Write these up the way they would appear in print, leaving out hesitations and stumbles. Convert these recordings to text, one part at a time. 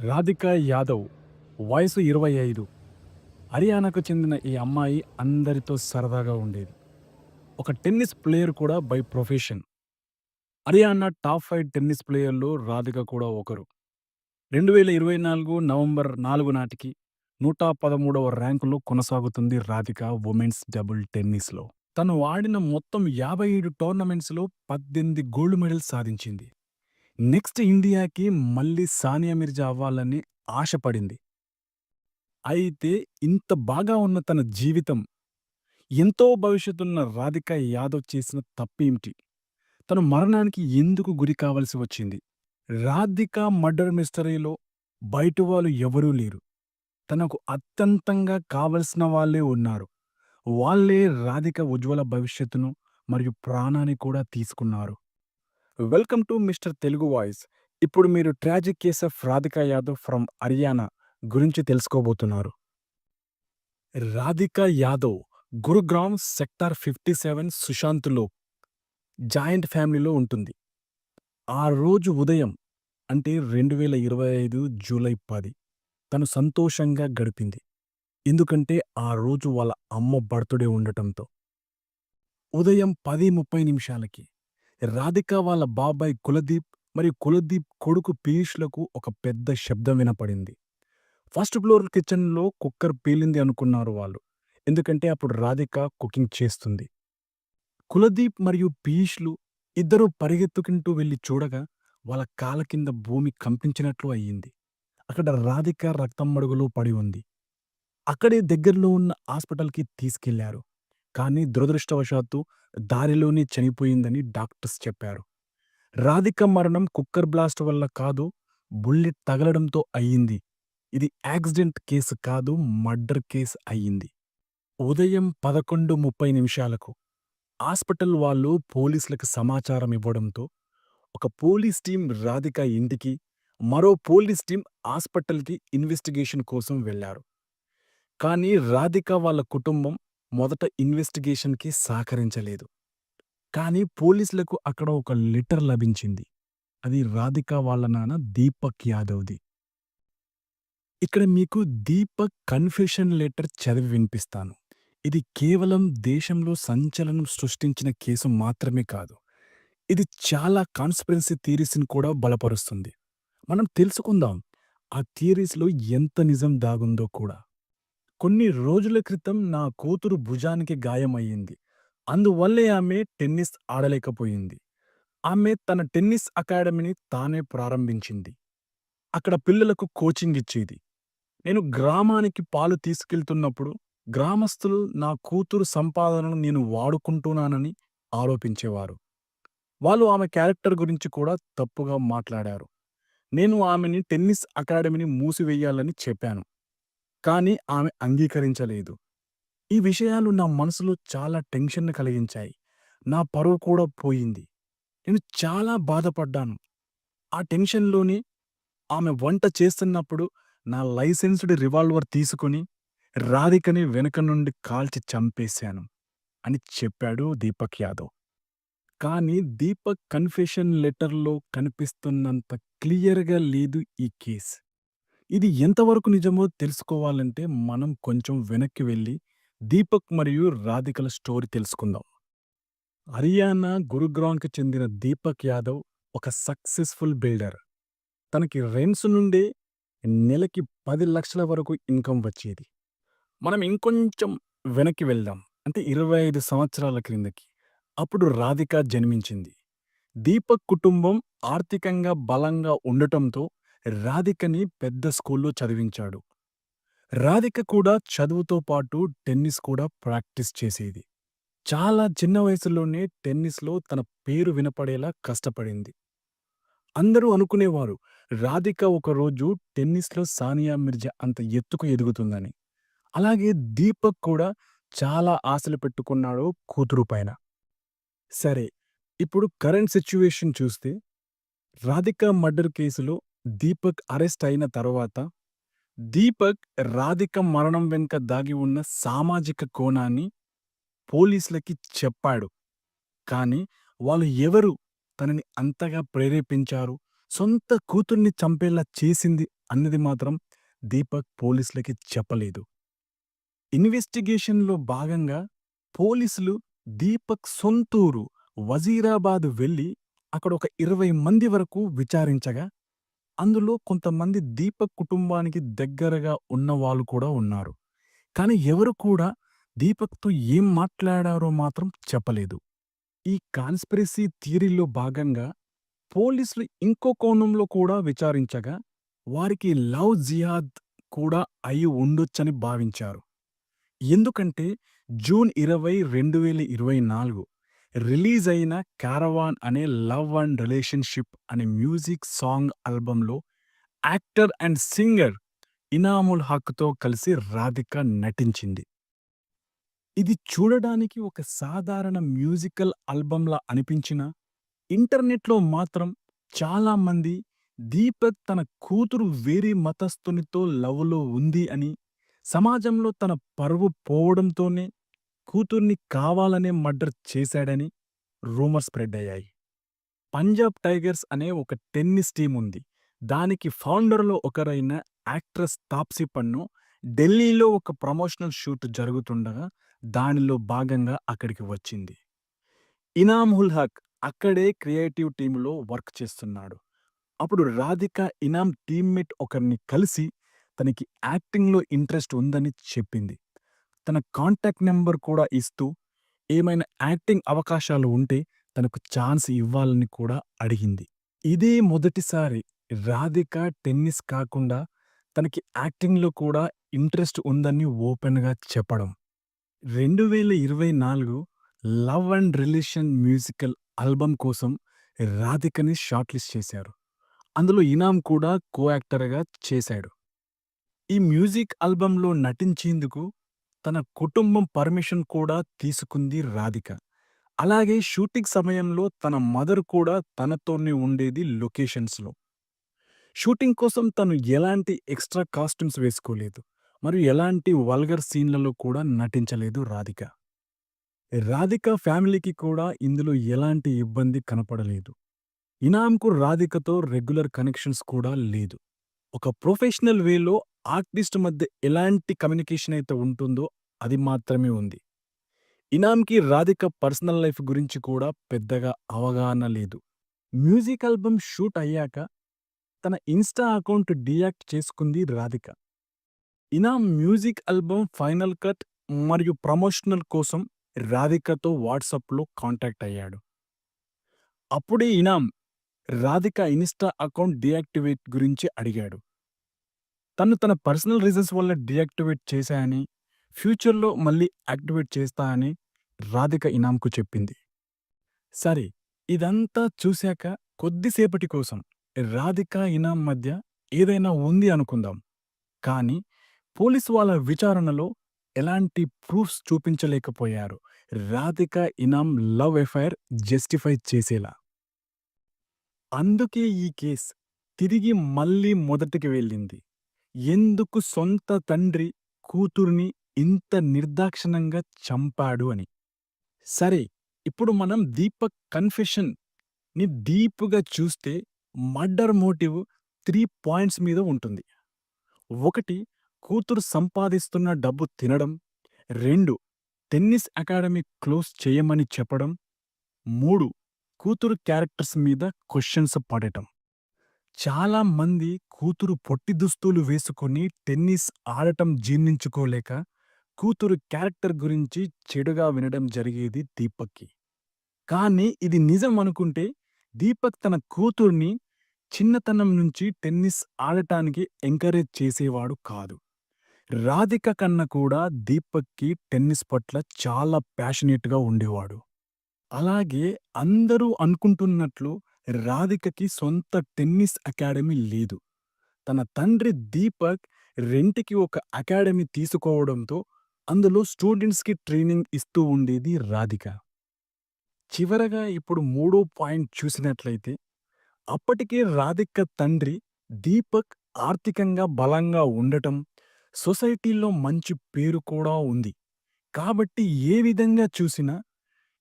రాధికా యాదవ్ వయసు 25. హర్యానాకు చెందిన ఈ అమ్మాయి అందరితో సరదాగా ఉండేది. ఒక టెన్నిస్ ప్లేయర్ కూడా by profession. Haryana top 5 tennis ప్లేయర్‌లో రాధిక కూడా ఒకరు. 2024 నవంబర్ 4 నాటికి 113వ ర్యాంకులో కొనసాగుతుంది రాధిక ఉమెన్స్ డబుల్ టెన్నిస్‌లో. తను ఆడిన మొత్తం 57 టోర్నమెంట్స్‌లో 18 గోల్డ్ మెడల్స్ సాధించింది. నెక్స్ట్ ఇండియాకి మళ్ళీ సానియా మిర్జా అవ్వాలని ఆశపడింది. అయితే ఇంత బాగా ఉన్న తన జీవితం, ఎంతో భవిష్యత్తున్న రాధికా యాదవ్ చేసిన తప్పేమిటి? తను మరణానికి ఎందుకు గురి కావాల్సి వచ్చింది? రాధికా మర్డర్ మిస్టరీలో బయటి వాళ్ళు ఎవరూ లేరు. తనకు అత్యంతంగా కావలసిన వాళ్ళే ఉన్నారు. వాళ్ళే రాధిక ఉజ్వల భవిష్యత్తును మరియు ప్రాణాన్ని కూడా తీసుకున్నారు. Welcome to mister Telugu voice. ఇప్పుడు మీరు tragic case of Radhika Yadav from Haryana గురించి తెలుసుకోబోతున్నారు. రాధికా యాదవ్ గురుగ్రామ్ సెక్టార్ 57 సుశాంత్‌లో జాయింట్ ఫ్యామిలీలో ఉంటుంది. ఆ రోజు ఉదయం అంటే 2025 జూలై 10 తను సంతోషంగా గడిపింది. ఎందుకంటే ఆ రోజు వాళ్ళ అమ్మ బర్త్‌డే ఉండటంతో. ఉదయం 10:30 నిమిషాలకి రాధిక వాళ్ళ బాబాయ్ కులదీప్ మరియు కులదీప్ కొడుకు పీయూష్‌లకు ఒక పెద్ద శబ్దం వినపడింది. ఫస్ట్ ఫ్లోర్ కిచెన్‌లో కుక్కర్ పేలింది అనుకున్నారు వాళ్ళు. ఎందుకంటే అప్పుడు రాధిక కుకింగ్ చేస్తుంది. కులదీప్ మరియు పీయూష్‌లు ఇద్దరూ పరిగెత్తుకుంటూ వెళ్లి చూడగా వాళ్ళ కాళ్ళ కింద భూమి కంపించినట్లు అయ్యింది. అక్కడ రాధిక రక్తం మడుగులో పడి ఉంది. అక్కడే దగ్గరలో ఉన్న హాస్పిటల్‌కి తీసుకెళ్లారు. కానీ దురదృష్టవశాత్తు దారిలోనే చనిపోయిందని డాక్టర్స్ చెప్పారు. రాధిక మరణం కుక్కర్ బ్లాస్ట్ వల్ల కాదు, బుల్లెట్ తగలడంతో అయ్యింది. ఇది యాక్సిడెంట్ కేసు కాదు, మర్డర్ కేస్ అయ్యింది. ఉదయం 11:30 నిమిషాలకు హాస్పిటల్ వాళ్ళు పోలీసులకు సమాచారం ఇవ్వడంతో ఒక పోలీస్ టీం రాధిక ఇంటికి, మరో పోలీస్ టీం హాస్పిటల్‌కి ఇన్వెస్టిగేషన్ కోసం వెళ్లారు. కానీ రాధిక వాళ్ళ కుటుంబం మొదట ఇన్వెస్టిగేషన్‌కి సహకరించలేదు. కానీ పోలీసులకు అక్కడ ఒక లెటర్ లభించింది. అది రాధిక వాళ్ళ నాన్న దీపక్ యాదవ్‌ది. ఇక్కడ మీకు దీపక్ కన్ఫెషన్ లెటర్ చదివి వినిపిస్తాను. ఇది కేవలం దేశంలో సంచలనం సృష్టించిన కేసు మాత్రమే కాదు. ఇది చాలా కాన్స్పిరసీ థియరీస్‌ని కూడా బలపరుస్తుంది. మనం తెలుసుకుందాం ఆ థియరీస్‌లో ఎంత నిజం దాగుందో కూడా. కొన్ని రోజుల క్రితం నా కూతురు భుజానికి గాయమయ్యింది. అందువల్లే ఆమె టెన్నిస్ ఆడలేకపోయింది. ఆమె తన టెన్నిస్ అకాడమీని తానే ప్రారంభించింది. అక్కడ పిల్లలకు కోచింగ్ ఇచ్చేది. నేను గ్రామానికి పాలు తీసుకెళ్తున్నప్పుడు గ్రామస్తులు నా కూతురు సంపాదనను నేను వాడుకుంటున్నానని ఆరోపించేవారు. వాళ్ళు ఆమె క్యారెక్టర్ గురించి కూడా తప్పుగా మాట్లాడారు. నేను ఆమెని టెన్నిస్ అకాడమీని మూసివేయాలని చెప్పాను. కానీ ఆమె అంగీకరించలేదు. ఈ విషయాలు నా మనసులో చాలా టెన్షన్‌ని కలిగించాయి. నా పరువు కూడా పోయింది. నేను చాలా బాధపడ్డాను. ఆ టెన్షన్‌లోనే ఆమె వంట చేస్తున్నప్పుడు నా లైసెన్స్‌డ్ రివాల్వర్ తీసుకొని రాధికని వెనుక నుండి కాల్చి చంపేశాను అని చెప్పాడు దీపక్ యాదవ్. కానీ దీపక్ కన్ఫెషన్ లెటర్‌లో కనిపిస్తున్నంత క్లియర్‌గా లేదు ఈ కేస్. ఇది ఎంతవరకు నిజమో తెలుసుకోవాలంటే మనం కొంచెం వెనక్కి వెళ్లి దీపక్ మరియు రాధికల స్టోరీ తెలుసుకుందాం. హర్యానా గురుగ్రామ్‌కి చెందిన దీపక్ యాదవ్ ఒక సక్సెస్‌ఫుల్ బిల్డర్. తనకి రెంట్స్ నుండే నెలకి 10,00,000 వరకు ఇన్‌కమ్ వచ్చేది. మనం ఇంకొంచెం వెనక్కి వెళ్దాం. అంటే 25 సంవత్సరాల క్రిందకి. అప్పుడు రాధిక జన్మించింది. దీపక్ కుటుంబం ఆర్థికంగా బలంగా ఉండటంతో రాధికని పెద్ద స్కూల్లో చదివించాడు. రాధిక కూడా చదువుతో పాటు టెన్నిస్ కూడా ప్రాక్టీస్ చేసేది. చాలా చిన్న వయసులోనే టెన్నిస్‌లో తన పేరు వినపడేలా కష్టపడింది. అందరూ అనుకునేవారు రాధిక ఒకరోజు టెన్నిస్‌లో సానియా మిర్జా అంత ఎత్తుకు ఎదుగుతుందని. అలాగే దీపక్ కూడా చాలా ఆశలు పెట్టుకున్నాడు కూతురు పైన. సరే, ఇప్పుడు కరెంట్ సిట్యుయేషన్ చూస్తే రాధిక మర్డర్ కేసులో దీపక్ అరెస్ట్ అయిన తర్వాత దీపక్ రాధిక మరణం వెనుక దాగి ఉన్న సామాజిక కోణాన్ని పోలీసులకి చెప్పాడు. కానీ వాళ్ళు ఎవరు తనని అంతగా ప్రేరేపించారు, సొంత కూతుర్ని చంపేలా చేసింది అన్నది మాత్రం దీపక్ పోలీసులకి చెప్పలేదు. ఇన్వెస్టిగేషన్‌లో భాగంగా పోలీసులు దీపక్ సొంతూరు వజీరాబాద్ వెళ్లి అక్కడ ఒక 20 మంది వరకు విచారించగా, అందులో కొంతమంది దీపక్ కుటుంబానికి దగ్గరగా ఉన్నవాళ్ళు కూడా ఉన్నారు. కానీ ఎవరు కూడా దీపక్‌తో ఏం మాట్లాడారో మాత్రం చెప్పలేదు. ఈ కాన్స్పిరసీ థియరీలో భాగంగా పోలీసులు ఇంకో కోణంలో కూడా విచారించగా, వారికి లవ్ జిహాద్ కూడా అయి ఉండొచ్చని భావించారు. ఎందుకంటే జూన్ 20, 2024 రిలీజ్ అయిన 'క్యారవాన్' అనే లవ్ అండ్ రిలేషన్‌షిప్ అనే మ్యూజిక్ సాంగ్ ఆల్బమ్‌లో యాక్టర్ అండ్ సింగర్ ఇనాముల్ హక్‌తో కలిసి రాధిక నటించింది. ఇది చూడడానికి ఒక సాధారణ మ్యూజికల్ ఆల్బమ్‌లా అనిపించినా, ఇంటర్నెట్‌లో మాత్రం చాలామంది దీపక్ తన కూతురు వేరే మతస్థునితో లవ్‌లో ఉంది అని, సమాజంలో తన పరువు పోవడంతోనే కూతుర్ని కావాలనే మర్డర్ చేశాడని రూమర్స్ స్ప్రెడ్ అయ్యాయి. పంజాబ్ టైగర్స్ అనే ఒక టెన్నిస్ టీమ్ ఉంది. దానికి ఫౌండర్‌లో ఒకరైన యాక్ట్రెస్ తాప్సీ పన్ను ఢిల్లీలో ఒక ప్రమోషనల్ షూట్ జరుగుతుండగా దానిలో భాగంగా అక్కడికి వచ్చింది. ఇనామ్ ఉల్ హక్ అక్కడే క్రియేటివ్ టీమ్‌లో వర్క్ చేస్తున్నాడు. అప్పుడు రాధిక ఇనామ్ టీమ్‌మేట్ ఒకరిని కలిసి తనకి యాక్టింగ్‌లో ఇంట్రెస్ట్ ఉందని చెప్పింది. తన కాంటాక్ట్ నంబర్ కూడా ఇస్తూ ఏమైనా యాక్టింగ్ అవకాశాలు ఉంటే తనకు ఛాన్స్ ఇవ్వాలని కూడా అడిగింది. ఇదే మొదటిసారి రాధిక టెన్నిస్ కాకుండా తనకి యాక్టింగ్‌లో కూడా ఇంట్రెస్ట్ ఉందని ఓపెన్‌గా చెప్పడం. 2024 love and relation musical album కోసం రాధికని షార్ట్ లిస్ట్ చేశారు. అందులో ఇనామ్ కూడా కో యాక్టర్‌గా చేశాడు. ఈ మ్యూజిక్ ఆల్బమ్‌లో నటించేందుకు తన కుటుంబం పర్మిషన్ కూడా తీసుకుంది రాధిక. అలాగే షూటింగ్ సమయంలో తన మదర్ కూడా తనతోనే ఉండేది లొకేషన్స్‌లో. షూటింగ్ కోసం తను ఎలాంటి ఎక్స్‌ట్రా కాస్ట్యూమ్స్ వేసుకోలేదు. మరియు ఎలాంటి వల్గర్ సీన్‌లలో కూడా నటించలేదు రాధిక. రాధిక ఫ్యామిలీకి కూడా ఇందులో ఎలాంటి ఇబ్బంది కనపడలేదు. ఇనామ్‌కు రాధికతో రెగ్యులర్ కనెక్షన్స్ కూడా లేదు. ఒక ప్రొఫెషనల్ వేలో ఆర్టిస్ట్ మధ్య ఎలాంటి కమ్యూనికేషన్ అయితే ఉంటుందో అది మాత్రమే ఉంది. ఇనామ్‌కి రాధిక పర్సనల్ లైఫ్ గురించి కూడా పెద్దగా అవగాహన లేదు. మ్యూజిక్ ఆల్బమ్ షూట్ అయ్యాక తన ఇన్‌స్టా అకౌంట్ డీయాక్ట్ చేసుకుంది Radhika. Inam music album final cut మరియు ప్రమోషనల్ కోసం రాధికతో వాట్సాప్‌లో కాంటాక్ట్ అయ్యాడు. అప్పుడే Inam Radhika Insta account deactivate గురించి అడిగాడు. తను తన పర్సనల్ రీజన్స్ వల్ల డీయాక్టివేట్ చేశా అని, ఫ్యూచర్‌లో మళ్ళీ యాక్టివేట్ చేస్తా అని రాధిక ఇనామ్‌కు చెప్పింది. సరే, ఇదంతా చూశాక కొద్దిసేపటి కోసం రాధిక, ఇనామ్ మధ్య ఏదైనా ఉంది అనుకుందాం. కానీ పోలీసు వాళ్ళ విచారణలో ఎలాంటి ప్రూఫ్స్ చూపించలేకపోయారు Radhika, Inam love affair justify చేసేలా. అందుకే ఈ కేస్ తిరిగి మళ్ళీ మొదటికి వెళ్ళింది. ఎందుకు సొంత తండ్రి కూతుర్ని ఇంత నిర్దాక్షిణ్యంగా చంపాడు అని. సరే, ఇప్పుడు మనం దీపక్ కన్ఫెషన్‌ని డీప్‌గా చూస్తే మర్డర్ మోటివ్ 3 పాయింట్స్ మీద ఉంటుంది. 1, కూతురు సంపాదిస్తున్న డబ్బు తినడం. 2, టెన్నిస్ అకాడమీ క్లోజ్ చేయమని చెప్పడం. 3, కూతురు క్యారెక్టర్స్ మీద క్వెషన్స్ పడటం. చాలా మంది కూతురు పొట్టి దుస్తులు వేసుకొని టెన్నిస్ ఆడటం జీర్ణించుకోలేక కూతురు క్యారెక్టర్ గురించి చెడుగా వినడం జరిగేది దీపక్‌కి. కానీ ఇది నిజం అనుకుంటే దీపక్ తన కూతుర్ని చిన్నతనం నుంచి టెన్నిస్ ఆడటానికి ఎంకరేజ్ చేసేవాడు కాదు. రాధిక కన్నా కూడా దీపక్‌కి టెన్నిస్ పట్ల చాలా ప్యాషనేట్‌గా ఉండేవాడు. అలాగే అందరూ అనుకుంటున్నట్లు రాధికకి సొంత టెన్నిస్ అకాడమీ లేదు. తన తండ్రి దీపక్ రెంట్‌కి ఒక అకాడమీ తీసుకోవడంతో అందులో స్టూడెంట్స్‌కి ట్రైనింగ్ ఇస్తూ ఉండేది రాధిక. చివరగా ఇప్పుడు మూడో పాయింట్ చూసినట్లయితే, అప్పటికే రాధిక తండ్రి దీపక్ ఆర్థికంగా బలంగా ఉండటం, సొసైటీలో మంచి పేరు కూడా ఉంది. కాబట్టి ఏ విధంగా చూసినా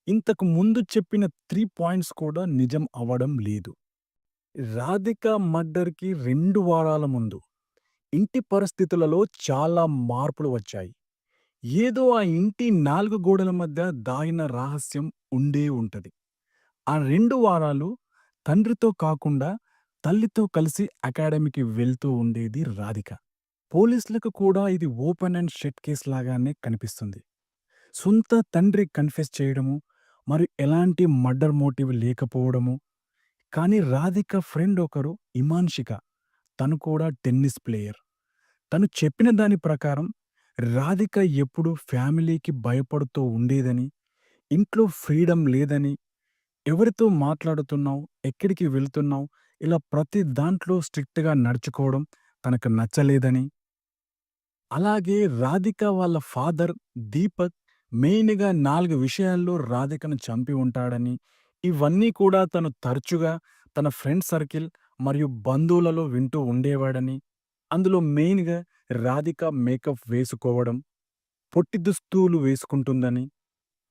ఇంతకు ముందు చెప్పిన 3 పాయింట్స్ కూడా నిజం అవ్వడం లేదు. రాధిక మర్డర్‌కి 2 వారాల ముందు ఇంటి పరిస్థితులలో చాలా మార్పులు వచ్చాయి. ఏదో ఆ ఇంటి 4 గోడల మధ్య దాగిన రహస్యం ఉండే ఉంటది. ఆ 2 వారాలు తండ్రితో కాకుండా తల్లితో కలిసి అకాడమీకి వెళ్తూ ఉండేది రాధిక. పోలీసులకు కూడా ఇది ఓపెన్ అండ్ షట్ కేస్ లాగానే కనిపిస్తుంది. సొంత తండ్రి కన్ఫెస్ చేయడము, మరి ఎలాంటి మర్డర్ మోటివ్ లేకపోవడము. కానీ రాధిక ఫ్రెండ్ ఒకరు ఇమాన్షిక. తను కూడా టెన్నిస్ ప్లేయర్. తను చెప్పిన దాని ప్రకారం రాధిక ఎప్పుడూ ఫ్యామిలీకి భయపడుతూ ఉండేదని, ఇంట్లో ఫ్రీడమ్ లేదని, ఎవరితో మాట్లాడుతున్నావు, ఎక్కడికి వెళ్తున్నావు, ఇలా ప్రతి దాంట్లో స్ట్రిక్ట్‌గా నడుచుకోవడం తనకు నచ్చలేదని, అలాగే రాధిక వాళ్ళ ఫాదర్ దీపక్ మెయిన్‌గా 4 విషయాల్లో రాధికను చంపి ఉంటాడని, ఇవన్నీ కూడా తను తరచుగా తన ఫ్రెండ్ సర్కిల్ మరియు బంధువులలో వింటూ ఉండేవాడని, అందులో మెయిన్‌గా రాధిక మేకప్ వేసుకోవడం, పొట్టి దుస్తులు వేసుకుంటుందని,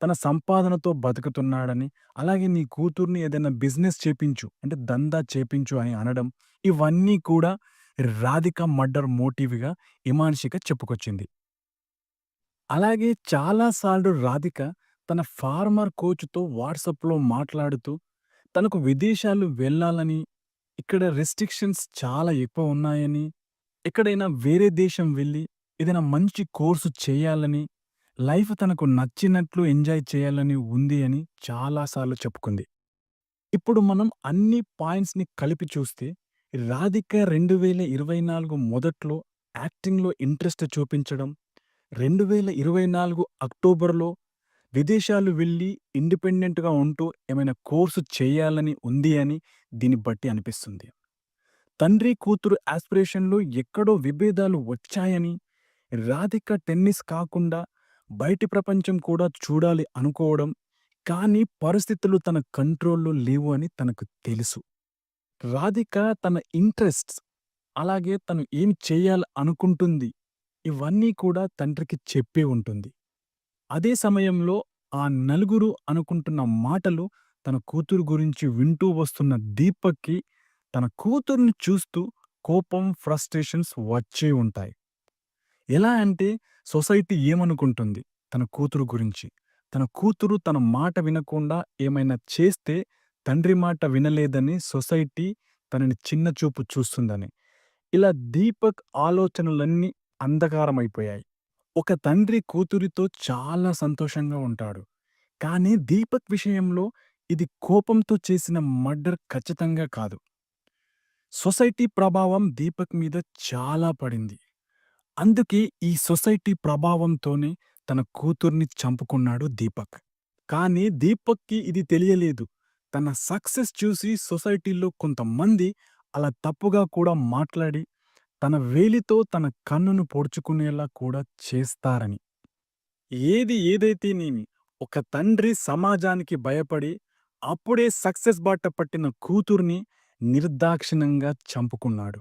తన సంపాదనతో బతుకుతున్నాడని, అలాగే నీ కూతుర్ని ఏదైనా బిజినెస్ చేపించు అంటే దందా చేపించు అని అనడం, ఇవన్నీ కూడా రాధిక మర్డర్ మోటివ్‌గా ఇమాన్షిక చెప్పుకొచ్చింది. అలాగే చాలా సార్లు రాధిక తన ఫార్మర్ కోచ్‌తో వాట్సాప్‌లో మాట్లాడుతూ, తనకు విదేశాలు వెళ్ళాలని, ఇక్కడ రెస్ట్రిక్షన్స్ చాలా ఎక్కువ ఉన్నాయని, ఎక్కడైనా వేరే దేశం వెళ్లి ఏదైనా మంచి కోర్సు చేయాలని, లైఫ్ తనకు నచ్చినట్లు ఎంజాయ్ చేయాలని ఉంది అని చాలా సార్లు చెప్పుకుంది. ఇప్పుడు మనం అన్ని పాయింట్స్‌ని కలిపి చూస్తే, రాధిక 2024 మొదట్లో యాక్టింగ్‌లో ఇంట్రెస్ట్ చూపించడం, 2024 అక్టోబర్‌లో విదేశాలు వెళ్లి ఇండిపెండెంట్‌గా ఉంటూ ఏమైనా కోర్స్ చేయాలని ఉంది అని దీన్ని బట్టి అనిపిస్తుంది. తండ్రి, కూతురు యాస్పిరేషన్‌లో ఎక్కడో విభేదాలు వచ్చాయని, రాధిక టెన్నిస్ కాకుండా బయటి ప్రపంచం కూడా చూడాలి అనుకోవడం, కానీ పరిస్థితులు తన కంట్రోల్‌లో లేవు అని తనకు తెలుసు. రాధిక తన ఇంట్రెస్ట్స్, అలాగే తను ఏం చేయాలి అనుకుంటుంది, ఇవన్నీ కూడా తండ్రికి చెప్పే ఉంటుంది. అదే సమయంలో ఆ నలుగురు అనుకుంటున్న మాటలు తన కూతురు గురించి వింటూ వస్తున్న దీపక్‌కి తన కూతుర్ని చూస్తూ కోపం, ఫ్రస్ట్రేషన్స్ వచ్చే ఉంటాయి. ఎలా అంటే సొసైటీ ఏమనుకుంటుంది తన కూతురు గురించి? తన కూతురు తన మాట వినకుండా ఏమైనా చేస్తే తండ్రి మాట వినలేదని సొసైటీ తనని చిన్న చూపు చూస్తుందని. ఇలా దీపక్ ఆలోచనలన్నీ అంధకారమైపోయాయి. ఒక తండ్రి కూతురితో చాలా సంతోషంగా ఉంటాడు. కానీ దీపక్ విషయంలో ఇది కోపంతో చేసిన మర్డర్ ఖచ్చితంగా కాదు. సొసైటీ ప్రభావం దీపక్ మీద చాలా పడింది. అందుకే ఈ సొసైటీ ప్రభావంతోనే తన కూతుర్ని చంపుకున్నాడు దీపక్. కానీ దీపక్‌కి ఇది తెలియలేదు. తన సక్సెస్ చూసి సొసైటీలో కొంతమంది అలా తప్పుగా కూడా మాట్లాడి, తన వేలితో తన కన్నును పొడుచుకునేలా కూడా చేస్తారని. ఏది ఏదైతేనేమి ఒక తండ్రి సమాజానికి భయపడి, అప్పుడే సక్సెస్ బాట పట్టిన కూతుర్ని నిర్దాక్షిణ్యంగా చంపుకున్నాడు.